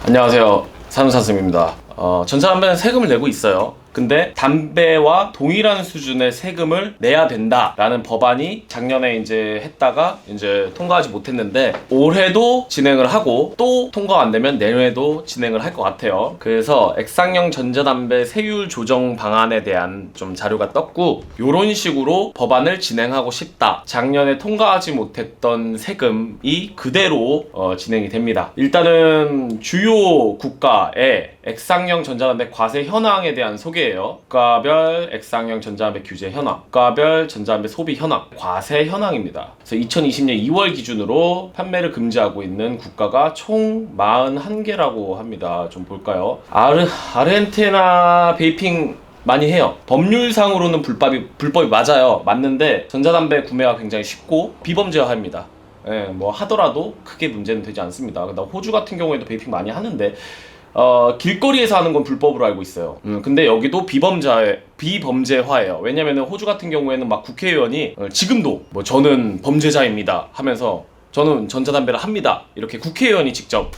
안녕하세요. 산후산쌤입니다. 전자담배는 세금을 내고 있어요. 근데 담배와 동일한 수준의 세금을 내야 된다라는 법안이 작년에 이제 했다가 이제 통과하지 못했는데 올해도 진행을 하고 또 통과 안 되면 내년에도 진행을 할 것 같아요. 그래서 액상형 전자담배 세율 조정 방안에 대한 좀 자료가 떴고 이런 식으로 법안을 진행하고 싶다. 작년에 통과하지 못했던 세금이 그대로 진행이 됩니다. 일단은 주요 국가의 액상형 전자담배 과세 현황에 대한 소개예요. 국가별 액상형 전자담배 규제 현황, 국가별 전자담배 소비 현황, 과세 현황입니다. 그래서 2020년 2월 기준으로 판매를 금지하고 있는 국가가 총 41개라고 합니다. 좀 볼까요? 아르헨티나 베이핑 많이 해요. 법률상으로는 불법이 맞아요. 맞는데 전자담배 구매가 굉장히 쉽고 비범죄화입니다. 예, 뭐 하더라도 크게 문제는 되지 않습니다. 그다음 호주 같은 경우에도 베이핑 많이 하는데 길거리에서 하는 건 불법으로 알고 있어요. 근데 여기도 비범죄화예요. 왜냐면은 호주 같은 경우에는 막 국회의원이 지금도 뭐 저는 범죄자입니다 하면서 저는 전자담배를 합니다. 이렇게 국회의원이 직접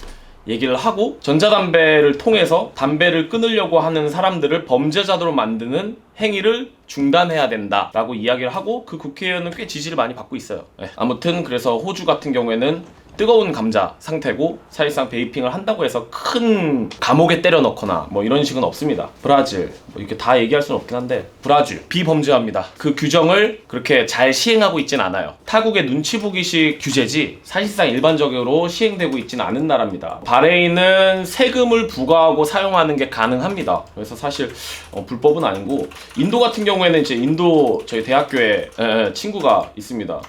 얘기를 하고 전자담배를 통해서 담배를 끊으려고 하는 사람들을 범죄자로 만드는 행위를 중단해야 된다라고 이야기를 하고 그 국회의원은 꽤 지지를 많이 받고 있어요. 네. 아무튼 그래서 호주 같은 경우에는 뜨거운 감자 상태고 사실상 베이핑을 한다고 해서 큰 감옥에 때려 넣거나 뭐 이런 식은 없습니다. 브라질 뭐 이렇게 다 얘기할 수는 없긴 한데 브라질 비범죄화입니다. 그 규정을 그렇게 잘 시행하고 있진 않아요. 타국의 눈치 보기식 규제지 사실상 일반적으로 시행되고 있지는 않은 나라입니다. 바레인은 세금을 부과하고 사용하는 게 가능합니다. 그래서 사실 불법은 아니고 인도 같은 경우에는 이제 인도 저희 대학교에 친구가 있습니다.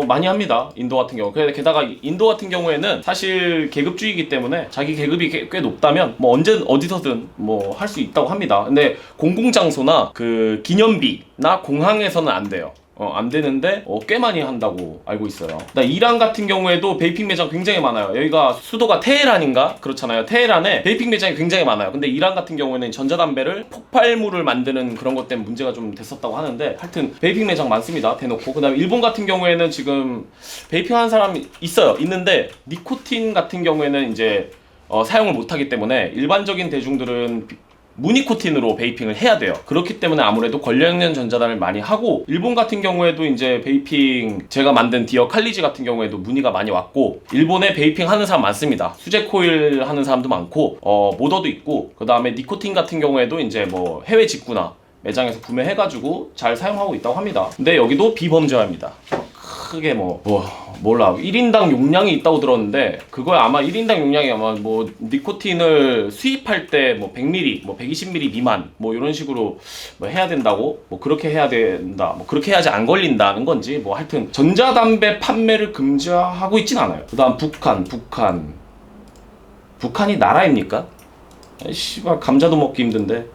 많이 합니다. 인도 같은 경우. 게다가 인도 같은 경우에는 사실 계급주의이기 때문에 자기 계급이 꽤 높다면 뭐 언제 어디서든 뭐 할 수 있다고 합니다. 근데 공공장소나 그 기념비나 공항에서는 안 돼요. 안 되는데 꽤 많이 한다고 알고 있어요. 이란 같은 경우에도 베이핑 매장 굉장히 많아요. 여기가 수도가 테헤란인가? 그렇잖아요. 테헤란에 베이핑 매장이 굉장히 많아요. 근데 이란 같은 경우에는 전자담배를 폭발물을 만드는 그런 것 때문에 문제가 좀 됐었다고 하는데 하여튼 베이핑 매장 많습니다. 대놓고. 그 다음에 일본 같은 경우에는 지금 베이핑 하는 사람이 있는데 니코틴 같은 경우에는 이제 사용을 못하기 때문에 일반적인 대중들은 무니코틴으로 베이핑을 해야 돼요. 그렇기 때문에 아무래도 권력련 전자담을 많이 하고 일본 같은 경우에도 이제 베이핑 제가 만든 디어 칼리지 같은 경우에도 문의가 많이 왔고 일본에 베이핑 하는 사람 많습니다. 수제 코일 하는 사람도 많고 모더도 있고 그 다음에 니코틴 같은 경우에도 이제 뭐 해외 직구나 매장에서 구매해가지고 잘 사용하고 있다고 합니다. 근데 여기도 비범죄화입니다. 크게 몰라 1인당 용량이 있다고 들었는데 그거에 아마 1인당 용량이 아마 뭐 니코틴을 수입할 때 뭐 100ml, 뭐 120ml 미만 뭐 이런 식으로 뭐 해야 된다고 뭐 그렇게 해야 된다 뭐 그렇게 해야지 안 걸린다는 건지 뭐 하여튼 전자담배 판매를 금지하고 있진 않아요. 그다음 북한이 나라입니까? 씨발 감자도 먹기 힘든데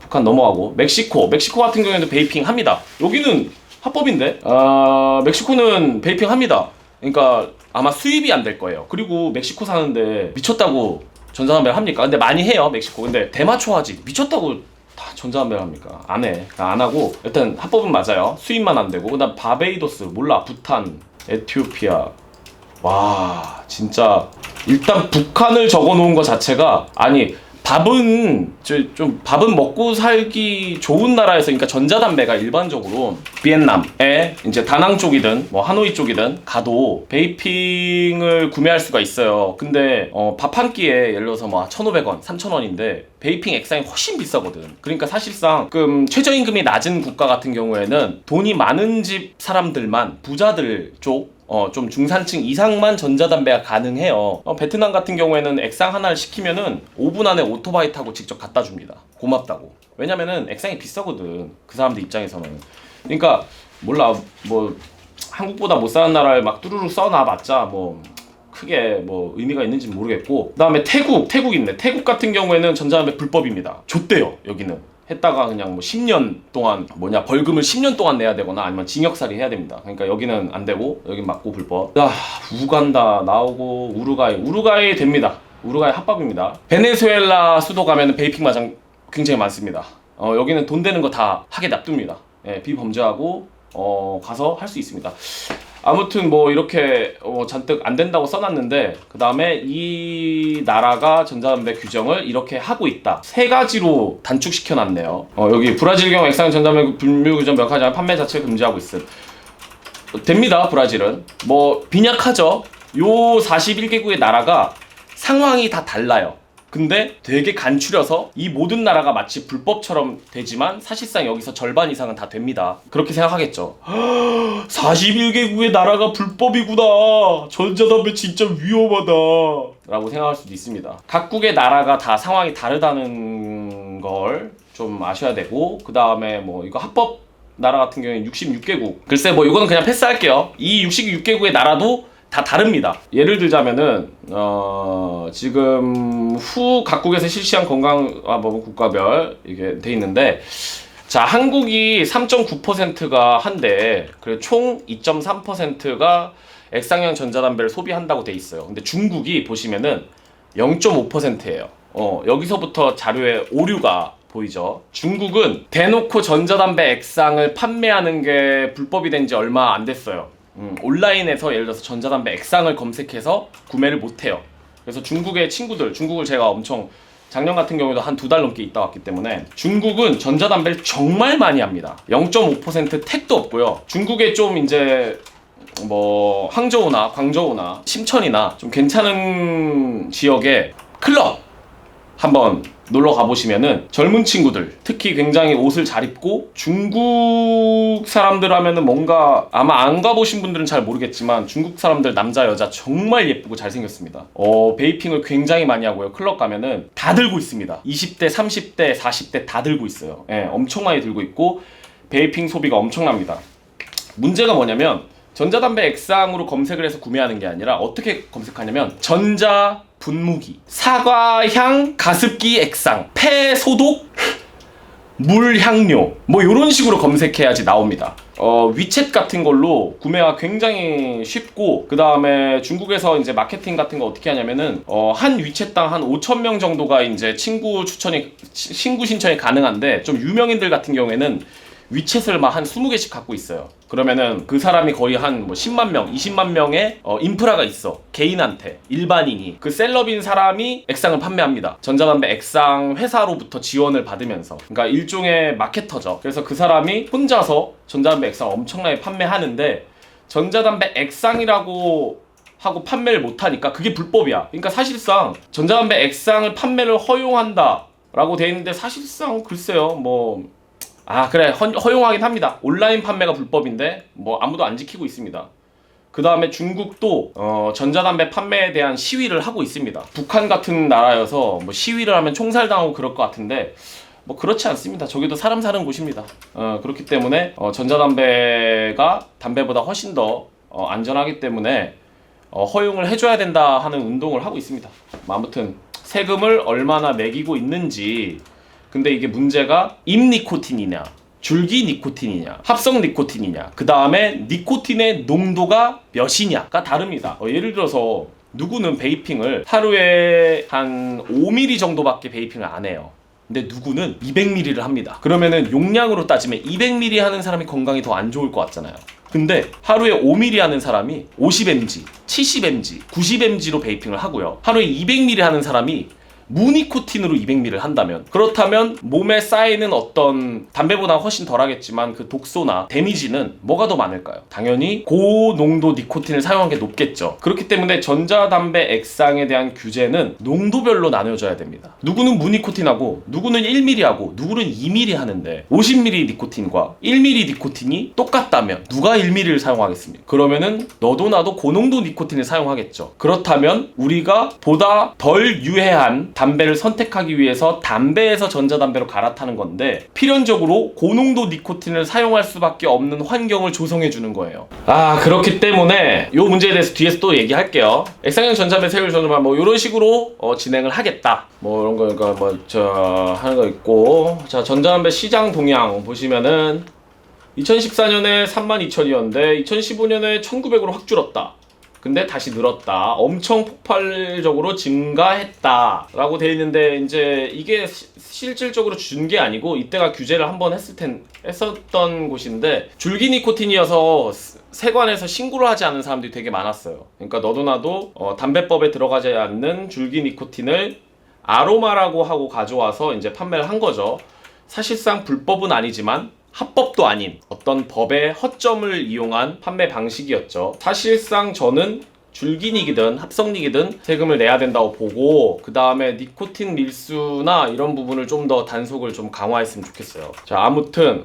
북한 넘어가고 멕시코 같은 경우에는 베이핑 합니다. 여기는 합법인데 멕시코는 베이핑 합니다. 그러니까 아마 수입이 안 될 거예요. 그리고 멕시코 사는데 미쳤다고 전자담배를 합니까? 근데 많이 해요 멕시코. 근데 대마초하지 미쳤다고 다 전자담배를 합니까? 안 해. 안 하고 일단 합법은 맞아요. 수입만 안 되고. 그다음 바베이도스 몰라 부탄 에티오피아 와 진짜 일단 북한을 적어놓은 것 자체가 아니 밥은 먹고 살기 좋은 나라에서 그러니까 전자담배가 일반적으로 비엔남에 이제 다낭 쪽이든 뭐 하노이 쪽이든 가도 베이핑을 구매할 수가 있어요. 근데 밥 한 끼에 예를 들어서 뭐 1,500원, 3,000원인데 베이핑 액상이 훨씬 비싸거든. 그러니까 사실상 최저임금이 낮은 국가 같은 경우에는 돈이 많은 집 사람들만 부자들 쪽 좀 중산층 이상만 전자담배가 가능해요. 베트남 같은 경우에는 액상 하나를 시키면은 5분 안에 오토바이 타고 직접 갖다 줍니다. 고맙다고. 왜냐면은 액상이 비싸거든. 그 사람들 입장에서는. 그러니까 몰라 뭐 한국보다 못 사는 나라를 막 뚜루룩 써놔봤자 뭐 크게 뭐 의미가 있는지 모르겠고. 그 다음에 태국 있네. 태국 같은 경우에는 전자담배 불법입니다. 줬대요 여기는. 했다가 그냥 뭐 10년 동안 벌금을 10년 동안 내야 되거나 아니면 징역살이 해야 됩니다. 그러니까 여기는 안 되고 여긴 맞고 불법. 우간다 나오고 우루과이 됩니다. 우루과이 합법입니다. 베네수엘라 수도 가면은 베이핑 매장 굉장히 많습니다. 여기는 돈 되는 거 다 하게 놔둡니다. 예, 비범죄하고 가서 할 수 있습니다. 아무튼 뭐 이렇게 잔뜩 안 된다고 써놨는데, 그 다음에 이 나라가 전자담배 규정을 이렇게 하고 있다. 세 가지로 단축시켜놨네요. 여기 브라질 경우 액상 전자담배 분류 규정 명확하지 않은 판매 자체를 금지하고 있음. 됩니다. 브라질은 뭐 빈약하죠. 요 41개국의 나라가 상황이 다 달라요. 근데 되게 간추려서 이 모든 나라가 마치 불법처럼 되지만 사실상 여기서 절반 이상은 다 됩니다. 그렇게 생각하겠죠. 41개국의 나라가 불법이구나. 전자담배 진짜 위험하다 라고 생각할 수도 있습니다. 각국의 나라가 다 상황이 다르다는 걸 좀 아셔야 되고, 그 다음에 뭐 이거 합법 나라 같은 경우에는 66개국. 글쎄 뭐 이거는 그냥 패스할게요. 이 66개국의 나라도 다 다릅니다. 예를 들자면은 지금 후 각국에서 실시한 건강보험 국가별 이게 돼 있는데, 자, 한국이 3.9%가 한데, 그리고 총 2.3%가 액상형 전자담배를 소비한다고 돼 있어요. 근데 중국이 보시면은 0.5%예요. 여기서부터 자료에 오류가 보이죠. 중국은 대놓고 전자담배 액상을 판매하는 게 불법이 된 지 얼마 안 됐어요. 온라인에서 예를 들어서 전자담배 액상을 검색해서 구매를 못해요. 그래서 중국의 친구들, 중국을 제가 엄청 작년 같은 경우에도 한 2달 넘게 있다 왔기 때문에 중국은 전자담배를 정말 많이 합니다. 0.5% 택도 없고요. 중국에 좀 이제 뭐 항저우나 광저우나 심천이나 좀 괜찮은 지역에 클럽 한번 놀러 가보시면은 젊은 친구들, 특히 굉장히 옷을 잘 입고, 중국 사람들 하면은 뭔가 아마 안 가보신 분들은 잘 모르겠지만 중국 사람들 남자 여자 정말 예쁘고 잘생겼습니다. 베이핑을 굉장히 많이 하고요. 클럽 가면은 다 들고 있습니다. 20대, 30대, 40대 다 들고 있어요. 예, 엄청 많이 들고 있고 베이핑 소비가 엄청납니다. 문제가 뭐냐면 전자담배 액상으로 검색을 해서 구매하는 게 아니라 어떻게 검색하냐면 전자 분무기, 사과향 가습기 액상, 폐 소독, 물 향료, 뭐 이런 식으로 검색해야지 나옵니다. 위챗 같은 걸로 구매가 굉장히 쉽고, 그 다음에 중국에서 이제 마케팅 같은 거 어떻게 하냐면은 한 위챗당 한 5,000명 정도가 이제 친구 신청이 가능한데, 좀 유명인들 같은 경우에는 위챗을 막 한 20개씩 갖고 있어요. 그러면은 그 사람이 거의 한 뭐 10만 명, 20만 명의 인프라가 있어. 개인한테, 일반인이. 그 셀럽인 사람이 액상을 판매합니다. 전자담배 액상 회사로부터 지원을 받으면서. 그러니까 일종의 마케터죠. 그래서 그 사람이 혼자서 전자담배 액상 엄청나게 판매하는데, 전자담배 액상이라고 하고 판매를 못하니까 그게 불법이야. 그러니까 사실상 전자담배 액상을 판매를 허용한다 라고 돼 있는데, 사실상 글쎄요 뭐 그래, 허용하긴 합니다. 온라인 판매가 불법인데 뭐 아무도 안 지키고 있습니다. 그 다음에 중국도 전자담배 판매에 대한 시위를 하고 있습니다. 북한 같은 나라여서 뭐 시위를 하면 총살당하고 그럴 것 같은데 뭐 그렇지 않습니다. 저기도 사람 사는 곳입니다. 그렇기 때문에 전자담배가 담배보다 훨씬 더 안전하기 때문에 허용을 해줘야 된다 하는 운동을 하고 있습니다. 아무튼 세금을 얼마나 매기고 있는지. 근데 이게 문제가 임니코틴이냐, 줄기 니코틴이냐, 합성 니코틴이냐, 그 다음에 니코틴의 농도가 몇이냐가 다릅니다. 예를 들어서 누구는 베이핑을 하루에 한 5ml 정도밖에 베이핑을 안 해요. 근데 누구는 200ml를 합니다. 그러면은 용량으로 따지면 200ml 하는 사람이 건강이 더 안 좋을 것 같잖아요. 근데 하루에 5ml 하는 사람이 50mg, 70mg, 90mg로 베이핑을 하고요. 하루에 200ml 하는 사람이 무니코틴으로 200ml를 한다면, 그렇다면 몸에 쌓이는 어떤, 담배보다 훨씬 덜 하겠지만 그 독소나 데미지는 뭐가 더 많을까요? 당연히 고농도 니코틴을 사용한 게 높겠죠. 그렇기 때문에 전자담배 액상에 대한 규제는 농도별로 나눠져야 됩니다. 누구는 무니코틴하고 누구는 1ml하고 누구는 2ml 하는데 50ml 니코틴과 1ml 니코틴이 똑같다면 누가 1ml를 사용하겠습니까? 그러면은 너도 나도 고농도 니코틴을 사용하겠죠. 그렇다면 우리가 보다 덜 유해한 담배를 선택하기 위해서 담배에서 전자담배로 갈아타는 건데, 필연적으로 고농도 니코틴을 사용할 수밖에 없는 환경을 조성해 주는 거예요. 그렇기 때문에 이 문제에 대해서 뒤에서 또 얘기할게요. 액상형 전자담배 세율 전자담배 뭐 이런 식으로 진행을 하겠다. 뭐 이런 거, 그러니까 뭐 하는 거 있고, 자, 전자담배 시장 동향 보시면은 2014년에 32,000이었는데 2015년에 1,900으로 확 줄었다. 근데 다시 늘었다. 엄청 폭발적으로 증가했다. 라고 돼 있는데, 이제 이게 실질적으로 준 게 아니고, 이때가 규제를 한번 했었던 곳인데, 줄기 니코틴이어서 세관에서 신고를 하지 않은 사람들이 되게 많았어요. 그러니까 너도 나도 담배법에 들어가지 않는 줄기 니코틴을 아로마라고 하고 가져와서 이제 판매를 한 거죠. 사실상 불법은 아니지만 합법도 아닌 어떤 법의 허점을 이용한 판매 방식이었죠. 사실상 저는 줄기닉이든 합성닉이든 세금을 내야 된다고 보고, 그 다음에 니코틴 릴수나 이런 부분을 좀 더 단속을 좀 강화했으면 좋겠어요. 자, 아무튼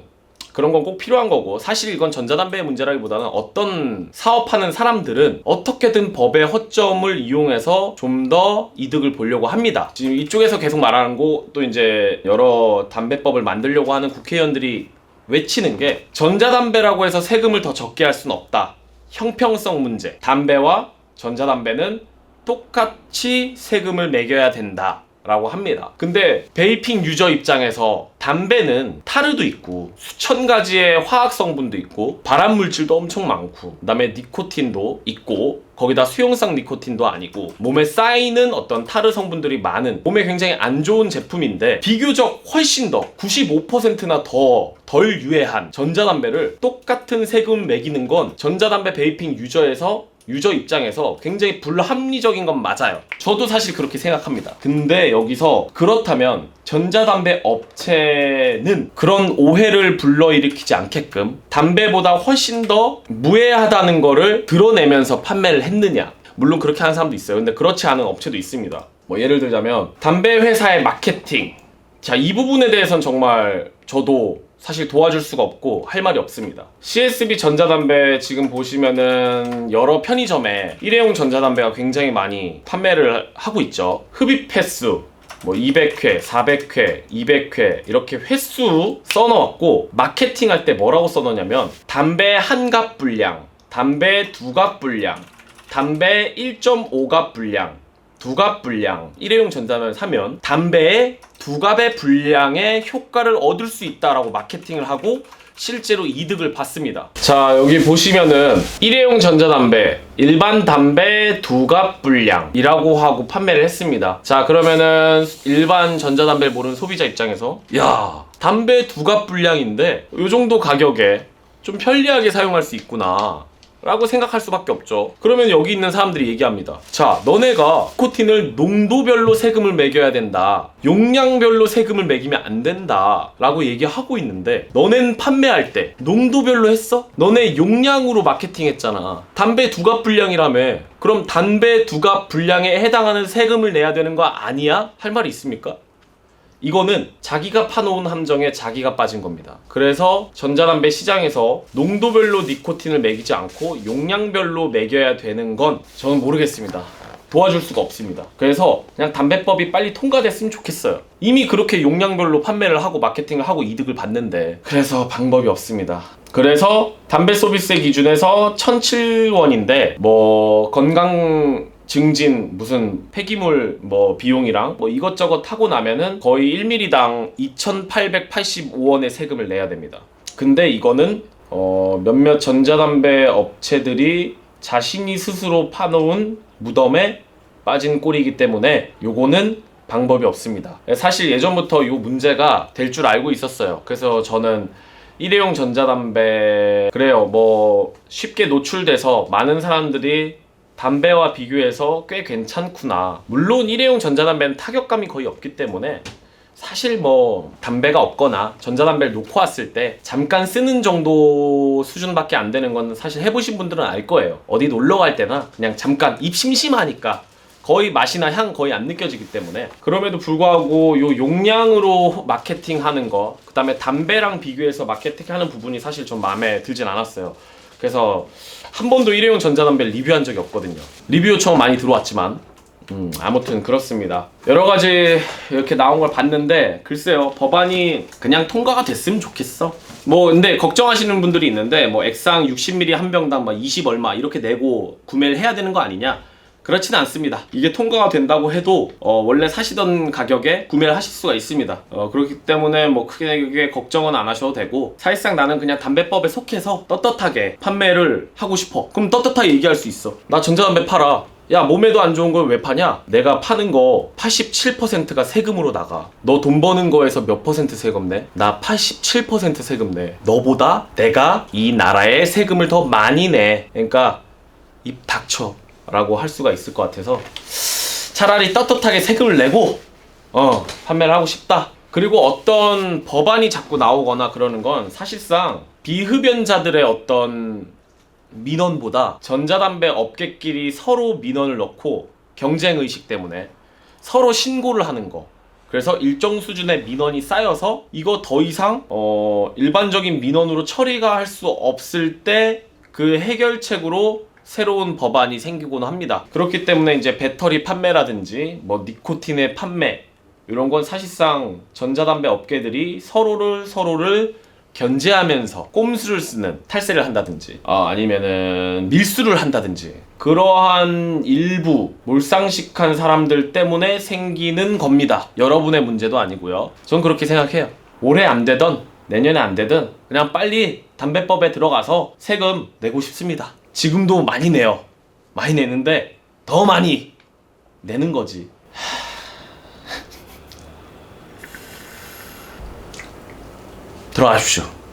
그런 건 꼭 필요한 거고, 사실 이건 전자담배의 문제라기보다는 어떤 사업하는 사람들은 어떻게든 법의 허점을 이용해서 좀 더 이득을 보려고 합니다. 지금 이쪽에서 계속 말하는 거, 또 이제 여러 담배법을 만들려고 하는 국회의원들이 외치는 게, 전자담배라고 해서 세금을 더 적게 할 수는 없다. 형평성 문제. 담배와 전자담배는 똑같이 세금을 매겨야 된다 라고 합니다. 근데 베이핑 유저 입장에서 담배는 타르도 있고 수천 가지의 화학 성분도 있고 발암 물질도 엄청 많고, 그 다음에 니코틴도 있고, 거기다 수용성 니코틴도 아니고 몸에 쌓이는 어떤 타르 성분들이 많은, 몸에 굉장히 안 좋은 제품인데, 비교적 훨씬 더 95%나 더 덜 유해한 전자담배를 똑같은 세금 매기는 건 전자담배 베이핑 유저 입장에서 굉장히 불합리적인 건 맞아요. 저도 사실 그렇게 생각합니다. 근데 여기서 그렇다면 전자담배 업체는 그런 오해를 불러일으키지 않게끔 담배보다 훨씬 더 무해하다는 거를 드러내면서 판매를 했느냐. 물론 그렇게 하는 사람도 있어요. 근데 그렇지 않은 업체도 있습니다. 뭐 예를 들자면 담배 회사의 마케팅. 자, 이 부분에 대해서는 정말 저도 사실 도와줄 수가 없고 할 말이 없습니다. CSB 전자담배 지금 보시면은 여러 편의점에 일회용 전자담배가 굉장히 많이 판매를 하고 있죠. 흡입 횟수 뭐 200회, 400회, 200회 이렇게 횟수 써놓았고, 마케팅 할 때 뭐라고 써놓냐면 담배 1갑 분량, 담배 2갑 분량, 담배 1.5갑 분량, 2갑 분량, 일회용 전자담배를 사면 담배의 2갑의 분량의 효과를 얻을 수 있다라고 마케팅을 하고 실제로 이득을 받습니다. 자, 여기 보시면은 일회용 전자담배 일반 담배 2갑 분량이라고 하고 판매를 했습니다. 자, 그러면은 일반 전자담배를 모르는 소비자 입장에서, 야, 담배 2갑 분량인데 이 정도 가격에 좀 편리하게 사용할 수 있구나 라고 생각할 수밖에 없죠. 그러면 여기 있는 사람들이 얘기합니다. 자, 너네가 니코틴을 농도별로 세금을 매겨야 된다, 용량별로 세금을 매기면 안 된다 라고 얘기하고 있는데, 너넨 판매할 때 농도별로 했어? 너네 용량으로 마케팅했잖아. 담배 2갑 분량이라며. 그럼 담배 2갑 분량에 해당하는 세금을 내야 되는 거 아니야? 할 말이 있습니까? 이거는 자기가 파놓은 함정에 자기가 빠진 겁니다. 그래서 전자담배 시장에서 농도별로 니코틴을 매기지 않고 용량별로 매겨야 되는 건 저는 모르겠습니다. 도와줄 수가 없습니다. 그래서 그냥 담배법이 빨리 통과됐으면 좋겠어요. 이미 그렇게 용량별로 판매를 하고 마케팅을 하고 이득을 받는데, 그래서 방법이 없습니다. 그래서 담배 소비세 기준에서 1,007원인데 뭐 건강 증진 무슨 폐기물 뭐 비용이랑 뭐 이것저것 하고 나면은 거의 1ml당 2,885원의 세금을 내야 됩니다. 근데 이거는 몇몇 전자담배 업체들이 자신이 스스로 파놓은 무덤에 빠진 꼴이기 때문에 요거는 방법이 없습니다. 사실 예전부터 요 문제가 될 줄 알고 있었어요. 그래서 저는 일회용 전자담배, 그래요, 뭐 쉽게 노출돼서 많은 사람들이 담배와 비교해서 꽤 괜찮구나. 물론 일회용 전자담배는 타격감이 거의 없기 때문에 사실 뭐 담배가 없거나 전자담배를 놓고 왔을 때 잠깐 쓰는 정도 수준밖에 안 되는 건 사실 해보신 분들은 알 거예요. 어디 놀러 갈 때나 그냥 잠깐 입 심심하니까 거의 맛이나 향 거의 안 느껴지기 때문에. 그럼에도 불구하고 요 용량으로 마케팅하는 거, 그 다음에 담배랑 비교해서 마케팅하는 부분이 사실 좀 마음에 들진 않았어요. 그래서 한 번도 일회용 전자담배를 리뷰한 적이 없거든요. 리뷰 요청 많이 들어왔지만 아무튼 그렇습니다. 여러 가지 이렇게 나온 걸 봤는데, 글쎄요, 법안이 그냥 통과가 됐으면 좋겠어. 뭐 근데 걱정하시는 분들이 있는데, 뭐 액상 60ml 한 병당 막 20 얼마 이렇게 내고 구매를 해야 되는 거 아니냐. 그렇진 않습니다. 이게 통과가 된다고 해도 원래 사시던 가격에 구매를 하실 수가 있습니다. 그렇기 때문에 뭐 크게 걱정은 안 하셔도 되고, 사실상 나는 그냥 담배법에 속해서 떳떳하게 판매를 하고 싶어. 그럼 떳떳하게 얘기할 수 있어. 나 전자담배 팔아. 야, 몸에도 안 좋은 걸 왜 파냐? 내가 파는 거 87%가 세금으로 나가. 너 돈 버는 거에서 몇 퍼센트 세금 내? 나 87% 세금 내. 너보다 내가 이 나라에 세금을 더 많이 내. 그러니까 입 닥쳐 라고 할 수가 있을 것 같아서 차라리 떳떳하게 세금을 내고 판매를 하고 싶다. 그리고 어떤 법안이 자꾸 나오거나 그러는 건 사실상 비흡연자들의 어떤 민원보다 전자담배 업계끼리 서로 민원을 넣고 경쟁의식 때문에 서로 신고를 하는 거, 그래서 일정 수준의 민원이 쌓여서 이거 더 이상 일반적인 민원으로 처리가 할 수 없을 때 그 해결책으로 새로운 법안이 생기곤 합니다. 그렇기 때문에 이제 배터리 판매라든지 뭐 니코틴의 판매, 이런 건 사실상 전자담배 업계들이 서로를 견제하면서 꼼수를 쓰는, 탈세를 한다든지 아니면은 밀수를 한다든지, 그러한 일부 몰상식한 사람들 때문에 생기는 겁니다. 여러분의 문제도 아니고요. 전 그렇게 생각해요. 올해 안 되던 내년에 안 되든 그냥 빨리 담배법에 들어가서 세금 내고 싶습니다. 지금도 많이 내요. 많이 내는데 더 많이 내는 거지. 들어가십시오.